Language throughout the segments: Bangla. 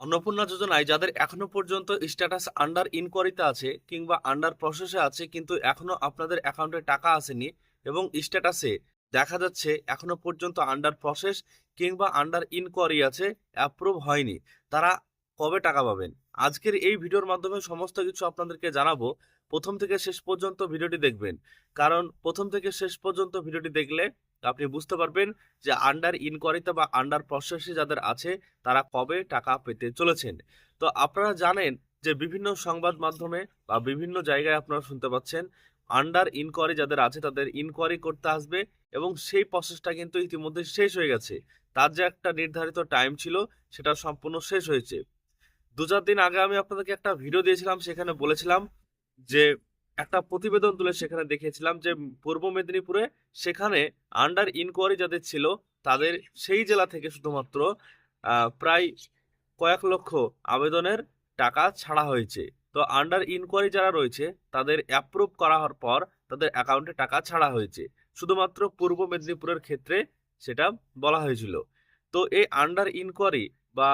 অন্নপূর্ণা যোজনায় যাদের এখনো পর্যন্ত স্ট্যাটাস আন্ডার ইনকোয়ারিতে আছে কিংবা আন্ডার প্রসেসে আছে কিন্তু এখনো আপনাদের অ্যাকাউন্টে টাকা আসেনি এবং স্ট্যাটাসে দেখা যাচ্ছে এখনো পর্যন্ত আন্ডার প্রসেস কিংবা আন্ডার ইনকোয়ারি আছে, অ্যাপ্রুভ হয়নি, তারা কবে টাকা পাবেন? আজকের এই ভিডিওর মাধ্যমে সমস্ত কিছু আপনাদেরকে জানাবো। প্রথম থেকে শেষ পর্যন্ত ভিডিওটি দেখবেন, কারণ প্রথম থেকে শেষ পর্যন্ত ভিডিওটি দেখলে আপনি বুঝতে পারবেন যে আন্ডার ইনকোয়ারিতে বা আন্ডার প্রসেসে যাদের আছে তারা কবে টাকা পেতে চলেছেন। তো আপনারা জানেন যে বিভিন্ন সংবাদ মাধ্যমে বা বিভিন্ন জায়গায় আপনারা শুনতে পাচ্ছেন আন্ডার ইনকোয়ারি যাদের আছে তাদের ইনকোয়ারি করতে আসবে এবং সেই প্রসেসটা কিন্তু ইতিমধ্যে শেষ হয়ে গেছে। তার যে একটা নির্ধারিত টাইম ছিল সেটা সম্পূর্ণ শেষ হয়েছে। ২-৪ দিন আগে আমি আপনাদেরকে একটা ভিডিও দিয়েছিলাম, সেখানে বলেছিলাম যে একটা প্রতিবেদন তুলে সেখানে দেখিয়েছিলাম যে পূর্ব মেদিনীপুরে সেখানে আন্ডার ইনকোয়ারি যাদের ছিল তাদের সেই জেলা থেকে শুধুমাত্র প্রায় কয়েক লক্ষ আবেদনের টাকা ছাড়া হয়েছে। তো আন্ডার ইনকোয়ারি যারা রয়েছে তাদের অ্যাপ্রুভ করা হওয়ার পর তাদের অ্যাকাউন্টে টাকা ছাড়া হয়েছে, শুধুমাত্র পূর্ব মেদিনীপুরের ক্ষেত্রে সেটা বলা হয়েছিল। তো এই আন্ডার ইনকোয়ারি বা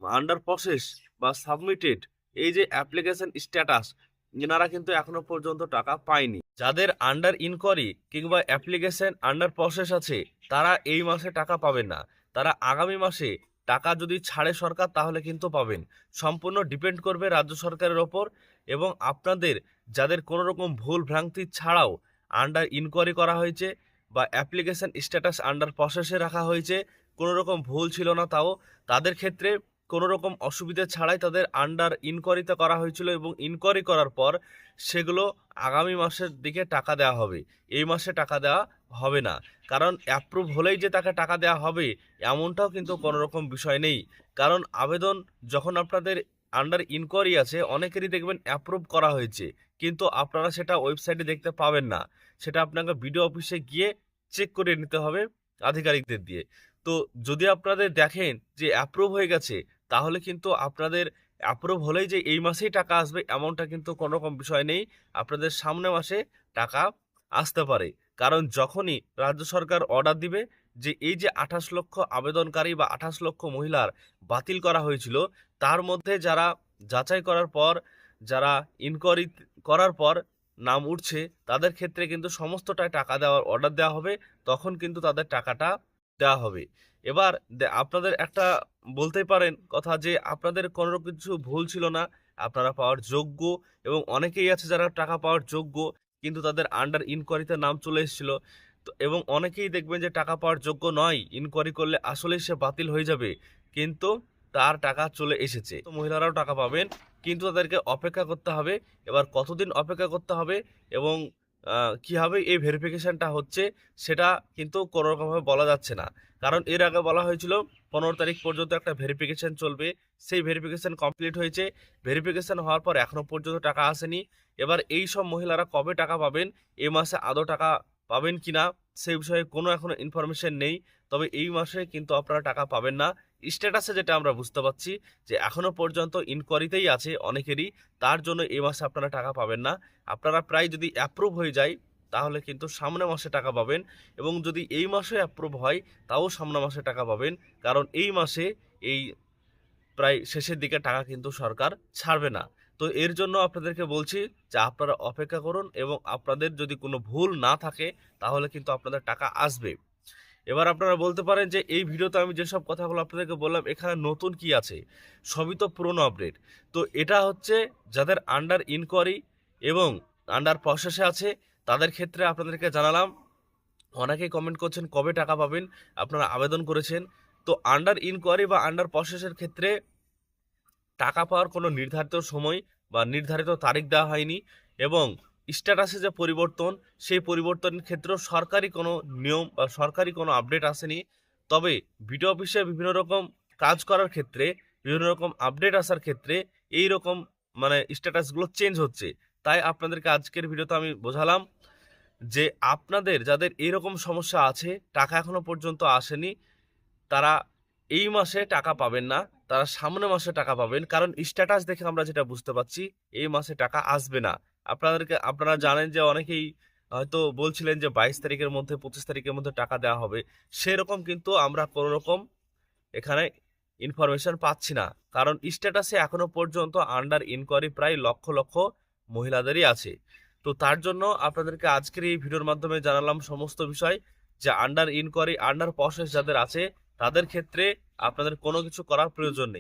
আন্ডার প্রসেস বা সাবমিটেড এই যে অ্যাপ্লিকেশন স্ট্যাটাস, এনারা কিন্তু এখনো পর্যন্ত টাকা পায়নি। যাদের আন্ডার ইনকোয়ারি কিংবা অ্যাপ্লিকেশন আন্ডার প্রসেস আছে তারা এই মাসে টাকা পাবেন না, তারা আগামী মাসে টাকা যদি ছাড়ে সরকার তাহলে কিন্তু পাবেন। সম্পূর্ণ ডিপেন্ড করবে রাজ্য সরকারের ওপর। এবং আপনাদের যাদের কোনো রকম ভুল ভ্রান্তি ছাড়াও আন্ডার ইনকোয়ারি করা হয়েছে বা অ্যাপ্লিকেশন স্ট্যাটাস আন্ডার প্রসেসে রাখা হয়েছে, কোনো রকম ভুল ছিল না তাও, তাদের ক্ষেত্রে কোনো রকম অসুবিধা ছাড়াই তাদের আন্ডার ইনকোয়ারিতে করা হয়েছিল এবং ইনকোয়ারি করার পর সেগুলো আগামী মাসের দিকে টাকা দেওয়া হবে, এই মাসে টাকা দেওয়া হবে না। কারণ অ্যাপ্রুভ হলেই যে তাকে টাকা দেওয়া হবে এমনটাও কিন্তু কোনো রকম বিষয় নেই। কারণ আবেদন যখন আপনাদের আন্ডার ইনকোয়ারি আছে অনেকেরই দেখবেন অ্যাপ্রুভ করা হয়েছে, কিন্তু আপনারা সেটা ওয়েবসাইটে দেখতে পাবেন না, সেটা আপনাকে বিডিও অফিসে গিয়ে চেক করে নিতে হবে আধিকারিকদের দিয়ে। তো যদি আপনাদের দেখেন যে অ্যাপ্রুভ হয়ে গেছে তাহলে কিন্তু আপনাদের অ্যাপ্রুভ হলেই যে এই মাসেই টাকা আসবে এমনটা কিন্তু কোনো রকম বিষয় নেই, আপনাদের সামনে মাসে টাকা আসতে পারে। কারণ যখনই রাজ্য সরকার অর্ডার দিবে যে এই যে ২৮ লক্ষ আবেদনকারী বা ২৮ লক্ষ মহিলার বাতিল করা হয়েছিল তার মধ্যে যারা যাচাই করার পর, যারা ইনকোয়ারি করার পর নাম উঠছে তাদের ক্ষেত্রে কিন্তু সমস্তটাই টাকা দেওয়ার অর্ডার দেওয়া হবে, তখন কিন্তু তাদের টাকাটা দেওয়া হবে। এবার আপনাদের একটা বলতেই পারেন কথা যে আপনাদের কোনো কিছু ভুল ছিল না, আপনারা পাওয়ার যোগ্য। এবং অনেকেই আছে যারা টাকা পাওয়ার যোগ্য কিন্তু তাদের আন্ডার ইনকোয়ারিতে নাম চলে এসেছিল। তো এবং অনেকেই দেখবেন যে টাকা পাওয়ার যোগ্য নয়, ইনকোয়ারি করলে আসলেই সে বাতিল হয়ে যাবে, কিন্তু তার টাকা চলে এসেছে। তো মহিলারাও টাকা পাবেন, কিন্তু তাদেরকে অপেক্ষা করতে হবে। এবার কতদিন অপেক্ষা করতে হবে এবং কিভাবে এই ভেরিফিকেশনটা হচ্ছে সেটা কিন্তু কোনো রকমভাবে বলা যাচ্ছে না। কারণ এর আগে বলা হয়েছিল ১৫ তারিখ পর্যন্ত একটা ভেরিফিকেশন চলবে, সেই ভেরিফিকেশন কমপ্লিট হয়েছে, ভেরিফিকেশন হওয়ার পর এখনো পর্যন্ত টাকা আসেনি। এবার এই সব মহিলারা কবে টাকা পাবেন, এ মাসে আদৌ টাকা পাবেন কিনা সেই বিষয়ে কোনো এখনো ইনফরমেশন নেই। তবে এই মাসে কিন্তু আপনারা টাকা পাবেন না। স্ট্যাটাসে যেটা আমরা বুঝতে পারছি যে এখনো পর্যন্ত ইনকোয়ারিতেই আছে অনেকেরই, তার জন্য এই মাসে আপনারা টাকা পাবেন না। আপনারা প্রায় যদি অ্যাপ্রুভ হয়ে যায় তাহলে কিন্তু সামনের মাসে টাকা পাবেন, এবং যদি এই মাসে অ্যাপ্রুভ হয় তাও সামনের মাসে টাকা পাবেন। কারণ এই মাসে এই প্রায় শেষের দিকে টাকা কিন্তু সরকার ছাড়বে না। তো এর জন্য আপনাদেরকে বলছি যে আপনারা অপেক্ষা করুন এবং আপনাদের যদি কোনো ভুল না থাকে তাহলে কিন্তু আপনাদের টাকা আসবে। এবার আপনারা বলতে পারেন যে এই ভিডিওতে আমি যেসব কথাগুলো আপনাদেরকে বললাম এখানে নতুন কি আছে, সবই তো পুরনো আপডেট। তো এটা হচ্ছে যাদের আন্ডার ইনকোয়ারি এবং আন্ডার প্রসেসে আছে তাদের ক্ষেত্রে আপনাদেরকে জানালাম। অনেকেই কমেন্ট করছেন কবে টাকা পাবেন, আপনারা আবেদন করেছেন। তো আন্ডার ইনকোয়ারি বা আন্ডার প্রসেসের ক্ষেত্রে টাকা পাওয়ার কোনো নির্ধারিত সময় বা নির্ধারিত তারিখ দেওয়া হয়নি, এবং স্ট্যাটাসে যে পরিবর্তন সেই পরিবর্তনের ক্ষেত্রেও সরকারি কোনো নিয়ম বা সরকারি কোনো আপডেট আসেনি। তবে বিডিও অফিসে বিভিন্ন রকম কাজ করার ক্ষেত্রে, বিভিন্ন রকম আপডেট আসার ক্ষেত্রে এই রকম মানে স্ট্যাটাসগুলো চেঞ্জ হচ্ছে। তাই আপনাদেরকে আজকের ভিডিওতে আমি বোঝালাম যে আপনাদের যাদের এরকম সমস্যা আছে, টাকা এখনো পর্যন্ত আসেনি, তারা এই মাসে টাকা পাবেন না, তারা সামনের মাসে টাকা পাবেন। কারণ স্ট্যাটাস দেখে আমরা যেটা বুঝতে পারছি এই মাসে টাকা আসবে না। আপনারা জানেন যে অনেকেই হয়তো বলছিলেন যে ২২ তারিখের মধ্যে ২৫ তারিখের মধ্যে টাকা দেওয়া হবে, সেরকম কিন্তু আমরা কোনো রকম এখানে ইনফরমেশন পাচ্ছি না, কারণ স্ট্যাটাসে এখনো পর্যন্ত আন্ডার ইনকোয়ারি প্রায় লক্ষ লক্ষ মহিলাদেরই আছে। তো তার জন্য আপনাদেরকে আজকের এই ভিডিওর মাধ্যমে জানালাম সমস্ত বিষয়, যে আন্ডার ইনকোয়ারি আন্ডার প্রসেস যাদের আছে তাদের ক্ষেত্রে আপনাদের কোনো কিছু করার প্রয়োজন নেই।